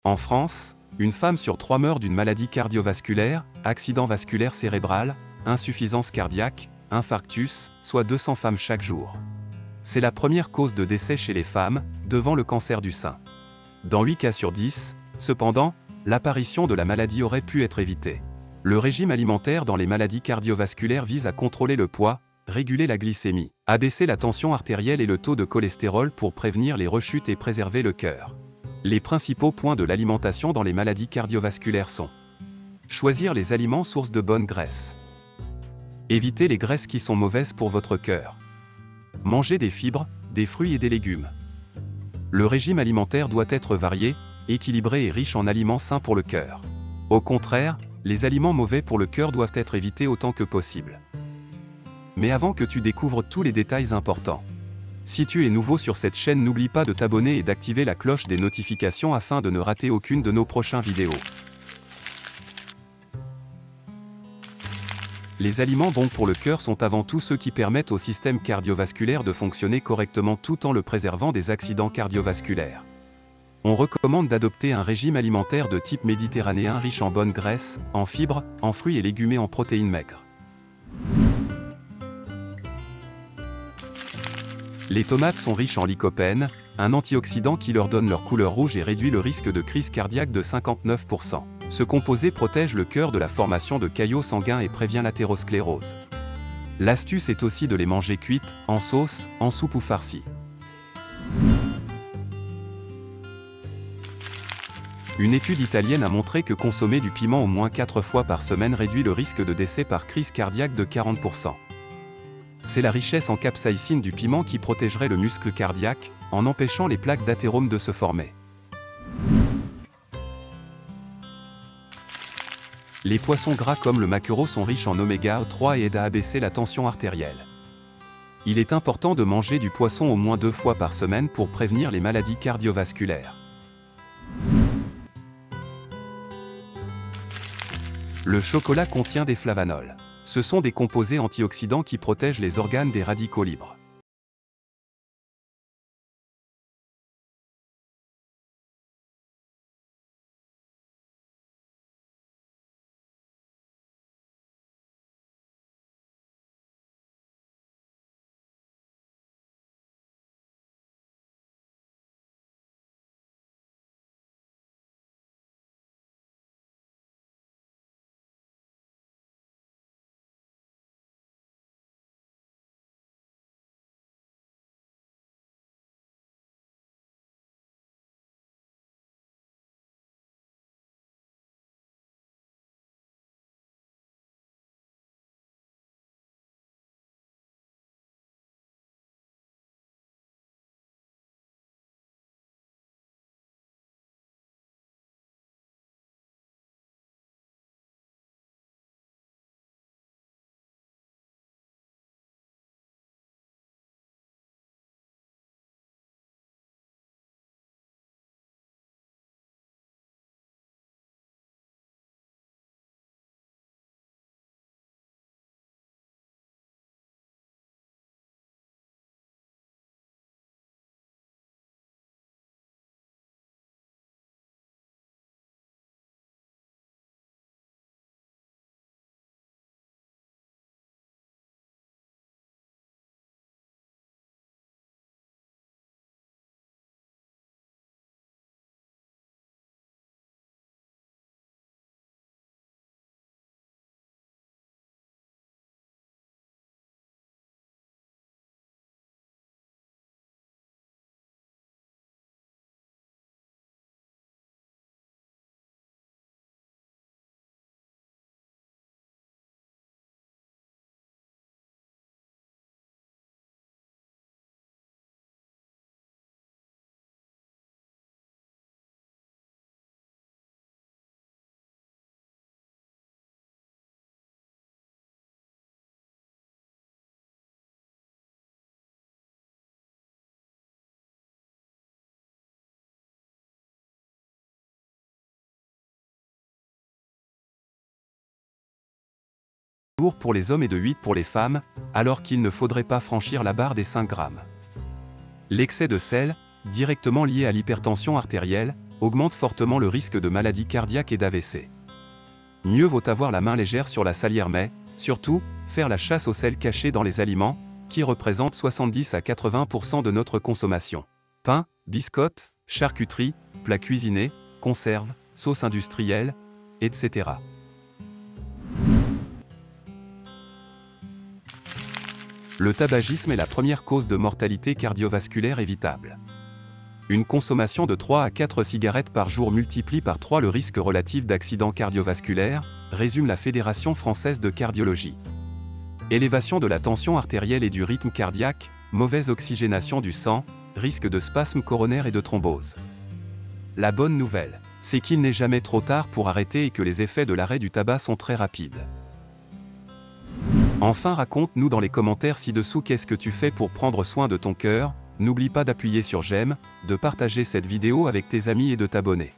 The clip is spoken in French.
En France, une femme sur 3 meurt d'une maladie cardiovasculaire, accident vasculaire cérébral, insuffisance cardiaque, infarctus, soit 200 femmes chaque jour. C'est la première cause de décès chez les femmes, devant le cancer du sein. Dans 8 cas sur 10, cependant, l'apparition de la maladie aurait pu être évitée. Le régime alimentaire dans les maladies cardiovasculaires vise à contrôler le poids, réguler la glycémie, abaisser la tension artérielle et le taux de cholestérol pour prévenir les rechutes et préserver le cœur. Les principaux points de l'alimentation dans les maladies cardiovasculaires sont: choisir les aliments sources de bonnes graisses. Éviter les graisses qui sont mauvaises pour votre cœur. Manger des fibres, des fruits et des légumes. Le régime alimentaire doit être varié, équilibré et riche en aliments sains pour le cœur. Au contraire, les aliments mauvais pour le cœur doivent être évités autant que possible. Mais avant que tu découvres tous les détails importants, si tu es nouveau sur cette chaîne, n'oublie pas de t'abonner et d'activer la cloche des notifications afin de ne rater aucune de nos prochaines vidéos. Les aliments bons pour le cœur sont avant tout ceux qui permettent au système cardiovasculaire de fonctionner correctement tout en le préservant des accidents cardiovasculaires. On recommande d'adopter un régime alimentaire de type méditerranéen riche en bonnes graisses, en fibres, en fruits et légumes et en protéines maigres. Les tomates sont riches en lycopène, un antioxydant qui leur donne leur couleur rouge et réduit le risque de crise cardiaque de 59%. Ce composé protège le cœur de la formation de caillots sanguins et prévient l'athérosclérose. L'astuce est aussi de les manger cuites, en sauce, en soupe ou farcies. Une étude italienne a montré que consommer du piment au moins 4 fois par semaine réduit le risque de décès par crise cardiaque de 40%. C'est la richesse en capsaïcine du piment qui protégerait le muscle cardiaque, en empêchant les plaques d'athérome de se former. Les poissons gras comme le maquereau sont riches en oméga 3 et aident à abaisser la tension artérielle. Il est important de manger du poisson au moins 2 fois par semaine pour prévenir les maladies cardiovasculaires. Le chocolat contient des flavanols. Ce sont des composés antioxydants qui protègent les organes des radicaux libres. Pour les hommes et de 8 pour les femmes, alors qu'il ne faudrait pas franchir la barre des 5 grammes. L'excès de sel, directement lié à l'hypertension artérielle, augmente fortement le risque de maladies cardiaques et d'AVC. Mieux vaut avoir la main légère sur la salière mais, surtout, faire la chasse au sel caché dans les aliments, qui représentent 70 à 80% de notre consommation. Pain, biscottes, charcuterie, plats cuisinés, conserves, sauces industrielles, etc. Le tabagisme est la première cause de mortalité cardiovasculaire évitable. Une consommation de 3 à 4 cigarettes par jour multiplie par 3 le risque relatif d'accident cardiovasculaire, résume la Fédération française de cardiologie. Élévation de la tension artérielle et du rythme cardiaque, mauvaise oxygénation du sang, risque de spasme coronaire et de thrombose. La bonne nouvelle, c'est qu'il n'est jamais trop tard pour arrêter et que les effets de l'arrêt du tabac sont très rapides. Enfin, raconte-nous dans les commentaires ci-dessous qu'est-ce que tu fais pour prendre soin de ton cœur. N'oublie pas d'appuyer sur j'aime, de partager cette vidéo avec tes amis et de t'abonner.